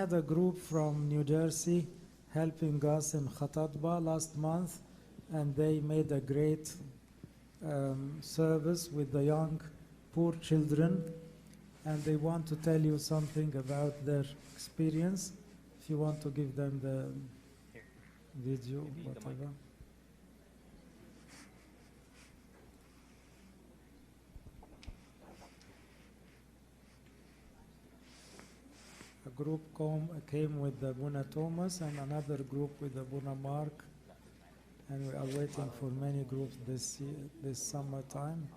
had a group from New Jersey helping us in Khatatba last month, and they made a great service with the young, poor children, and they want to tell you something about their experience. If you want to give them the video, whatever. A group came with the Buna Thomas and another group with the Buna Mark, and we are waiting for many groups this summertime.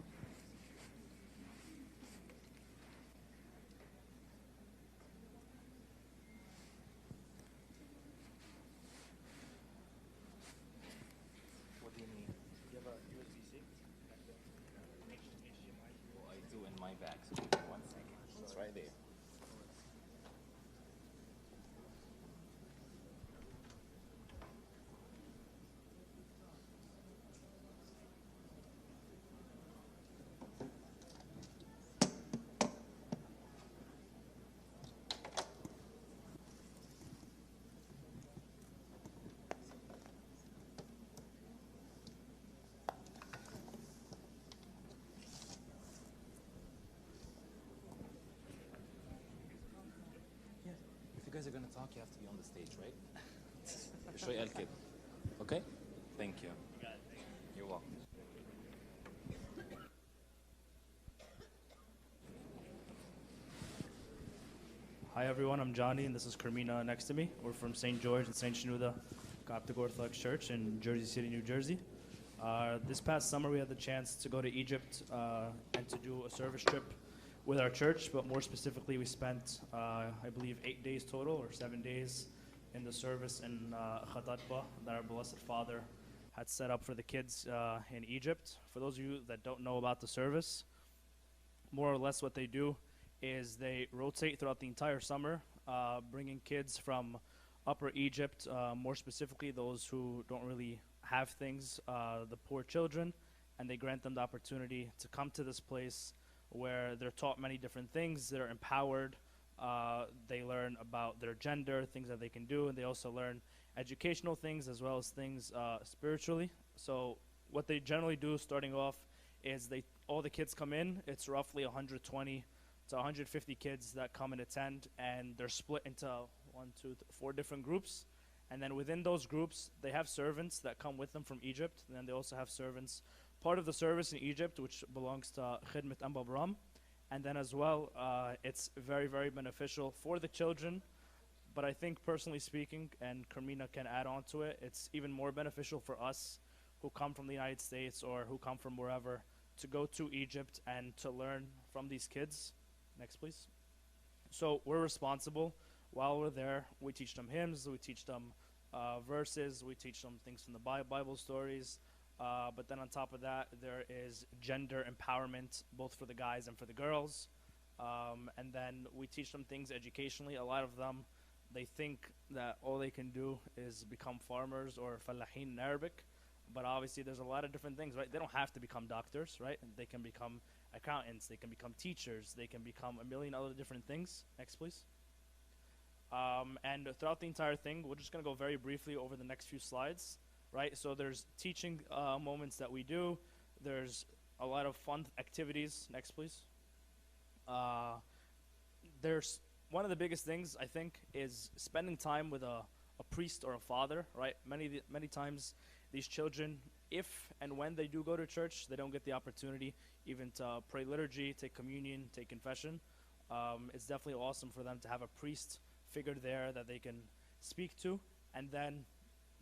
What do you mean? You have a USB-C? HDMI? Well, I do in my bag, so 1 second. It's right there. If you guys are going to talk, you have to be on the stage, right? شوي قال كده. Okay? Thank you. You're welcome. Hi everyone, I'm Jonny and this is Kermina next to me. We're from St. George and St. Shenouda Coptic Orthodox Church in Jersey City, New Jersey. This past summer we had the chance to go to Egypt and to do a service trip with our church, but more specifically we spent, I believe, 8 days total or 7 days in the service in Khatatba that our Blessed Father had set up for the kids in Egypt. For those of you that don't know about the service, more or less what they do is they rotate throughout the entire summer, bringing kids from Upper Egypt, more specifically those who don't really have things, the poor children, and they grant them the opportunity to come to this place where they're taught many different things, they're empowered, they learn about their gender, things that they can do, and they also learn educational things as well as things spiritually. So what they generally do starting off is all the kids come in. It's roughly 120 to 150 kids that come and attend, and they're split into 4 different groups. And then within those groups, they have servants that come with them from Egypt, and then they also have servants, part of the service in Egypt, which belongs to Anba Abraam. And then as well, it's very, very beneficial for the children. But I think personally speaking, and Kermina can add on to it, it's even more beneficial for us who come from the United States or who come from wherever to go to Egypt and to learn from these kids. Next, please. So we're responsible. While we're there, we teach them hymns, we teach them verses, we teach them things from the Bible stories. But then on top of that, there is gender empowerment, both for the guys and for the girls. And then we teach them things educationally. A lot of them, they think that all they can do is become farmers or fallahin in Arabic. But obviously there's a lot of different things, right? They don't have to become doctors, right? They can become accountants, they can become teachers, they can become a million other different things. Next, please. And throughout the entire thing, we're just going to go very briefly over the next few slides, right? So there's teaching moments that we do. There's a lot of fun activities. Next, please. There's one of the biggest things, I think, is spending time with a priest or a father, right? Many times these children, if and when they do go to church, they don't get the opportunity even to pray liturgy, take communion, take confession. It's definitely awesome for them to have a priest figure there that they can speak to. And then,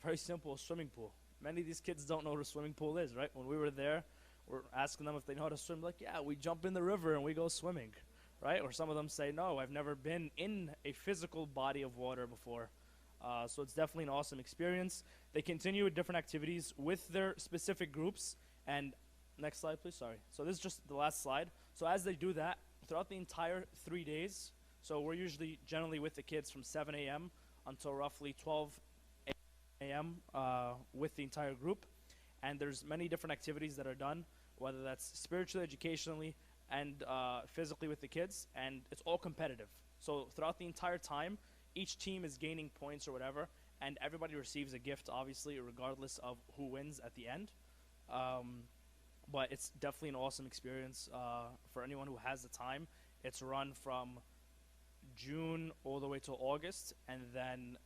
very simple, swimming pool. Many of these kids don't know what a swimming pool is, right? When we were there, we're asking them if they know how to swim. Like, yeah, we jump in the river and we go swimming, right? Or some of them say, no, I've never been in a physical body of water before. So it's definitely an awesome experience. They continue with different activities with their specific groups. And next slide, please. Sorry. So this is just the last slide. So as they do that, throughout the entire 3 days, so we're usually generally with the kids from 7 a.m. until roughly 12 a.m. With the entire group. And there's many different activities that are done, whether that's spiritually, educationally, and physically with the kids. And it's all competitive. So throughout the entire time, each team is gaining points or whatever, and everybody receives a gift, obviously, regardless of who wins at the end. But it's definitely an awesome experience for anyone who has the time. It's run from June all the way to August, and then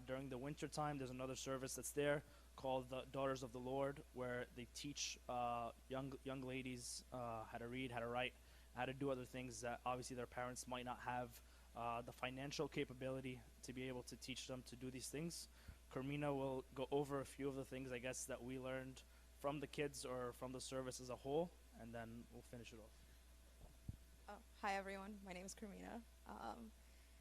during the winter time, there's another service that's there called the Daughters of the Lord, where they teach young ladies how to read, how to write, how to do other things that obviously their parents might not have the financial capability to be able to teach them to do these things. Kermina will go over a few of the things, I guess, that we learned from the kids or from the service as a whole, and then we'll finish it off. Oh, hi everyone, my name is Kermina.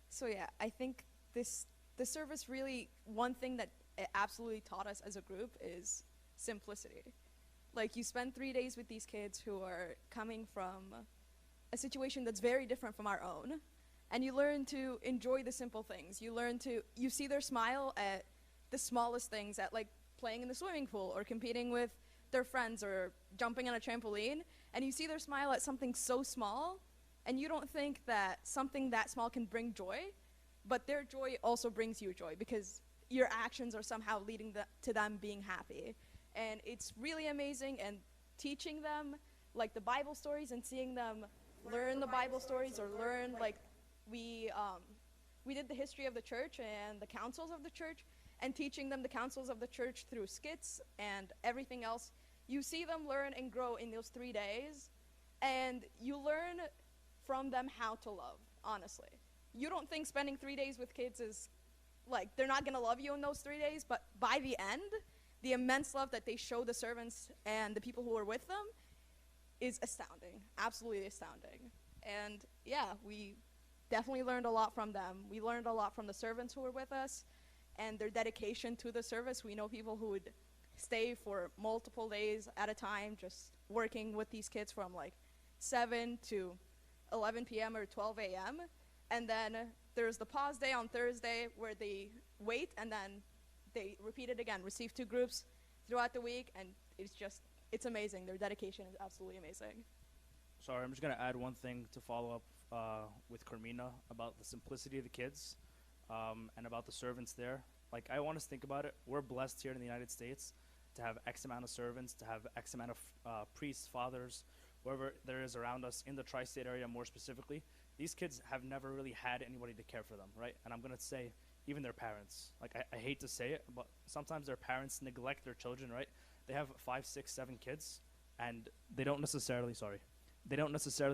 So yeah, I think the service really, one thing that it absolutely taught us as a group is simplicity. Like, you spend 3 days with these kids who are coming from a situation that's very different from our own, and you learn to enjoy the simple things. You see their smile at the smallest things, at like playing in the swimming pool or competing with their friends or jumping on a trampoline, and you see their smile at something so small, and you don't think that something that small can bring joy, but their joy also brings you joy because your actions are somehow leading to them being happy. And it's really amazing, and teaching them like the Bible stories and seeing them learn the Bible stories, or learn, like, we did the history of the church and the councils of the church, and teaching them the councils of the church through skits and everything else. You see them learn and grow in those 3 days, and you learn from them how to love, honestly. You don't think spending 3 days with kids is, like, they're not gonna love you in those 3 days, but by the end, the immense love that they show the servants and the people who are with them is astounding, absolutely astounding. And yeah, we definitely learned a lot from them. We learned a lot from the servants who were with us and their dedication to the service. We know people who would stay for multiple days at a time just working with these kids from like 7 to 11 p.m. or 12 a.m. And then there's the pause day on Thursday where they wait, and then they repeat it again, receive 2 groups throughout the week, and it's amazing. Their dedication is absolutely amazing. Sorry, I'm just going to add one thing to follow up with Kermina about the simplicity of the kids and about the servants there. Like, I want us to think about it. We're blessed here in the United States to have X amount of servants, to have X amount of priests, fathers, whoever there is around us in the tri-state area more specifically. These kids have never really had anybody to care for them, right? And I'm going to say, even their parents. Like, I hate to say it, but sometimes their parents neglect their children, right? They have 5, 6, 7 kids, and they don't necessarily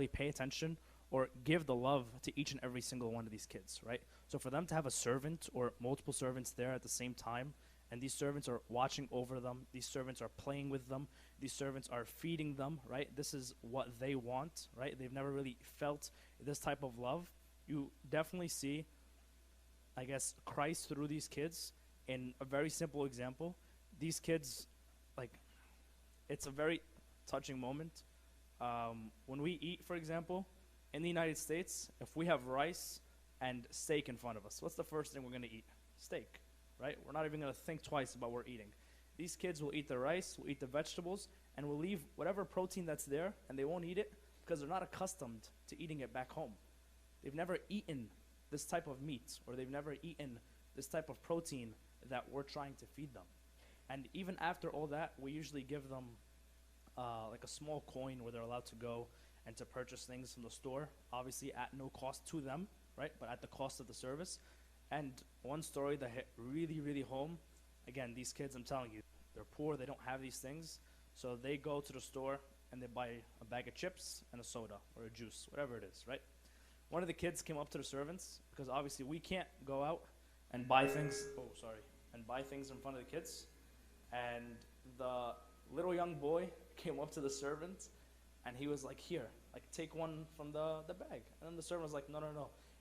pay attention or give the love to each and every single one of these kids, right? So for them to have a servant or multiple servants there at the same time, and these servants are watching over them, these servants are playing with them, these servants are feeding them, right? This is what they want, right? They've never really felt this type of love. You definitely see, I guess, Christ through these kids in a very simple example. These kids, like, it's a very touching moment. When we eat, for example, in the United States, if we have rice and steak in front of us, what's the first thing we're going to eat? Steak, right? We're not even going to think twice about what we're eating. These kids will eat the rice, will eat the vegetables, and will leave whatever protein that's there, and they won't eat it because they're not accustomed to eating it back home. They've never eaten this type of meat, or they've never eaten this type of protein that we're trying to feed them. And even after all that, we usually give them like a small coin where they're allowed to go and to purchase things from the store, obviously at no cost to them, right, but at the cost of the service. And one story that hit really, really home, again, these kids, I'm telling you, they're poor, they don't have these things, so they go to the store and they buy a bag of chips and a soda or a juice, whatever it is, right? One of the kids came up to the servants, because obviously we can't go out and buy things, in front of the kids. And the little young boy came up to the servant, and he was like, here, like, take one from the bag. And then the servant was like, no.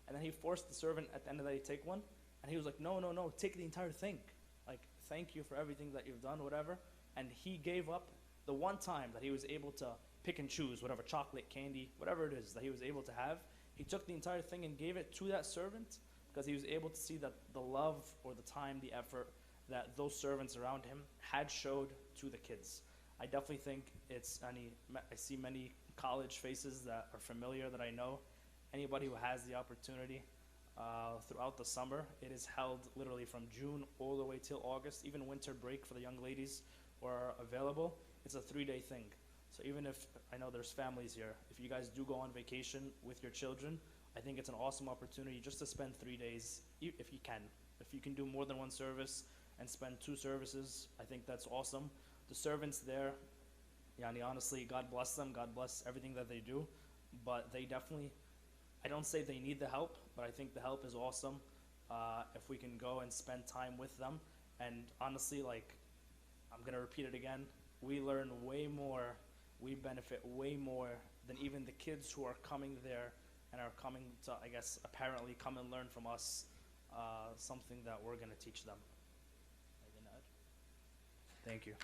And then he forced the servant at the end of the day to take one, and he was like, no, take the entire thing. Like, thank you for everything that you've done, whatever. And he gave up the one time that he was able to pick and choose whatever chocolate, candy, whatever it is that he was able to have. He took the entire thing and gave it to that servant because he was able to see that the love or the time, the effort that those servants around him had showed to the kids. I definitely think I see many college faces that are familiar that I know. Anybody who has the opportunity, throughout the summer. It is held literally from June all the way till August. Even winter break for the young ladies who are available. It's a 3-day thing. So even if, I know there's families here, if you guys do go on vacation with your children, I think it's an awesome opportunity just to spend 3 days, if you can. If you can do more than one service and spend 2 services, I think that's awesome. The servants there, Yani, honestly, God bless them, God bless everything that they do, but they definitely, I don't say they need the help, but I think the help is awesome if we can go and spend time with them. And honestly, like, I'm gonna repeat it again, we learn way more, we benefit way more than even the kids who are coming there and are coming to, I guess, apparently come and learn from us something that we're gonna teach them. Thank you.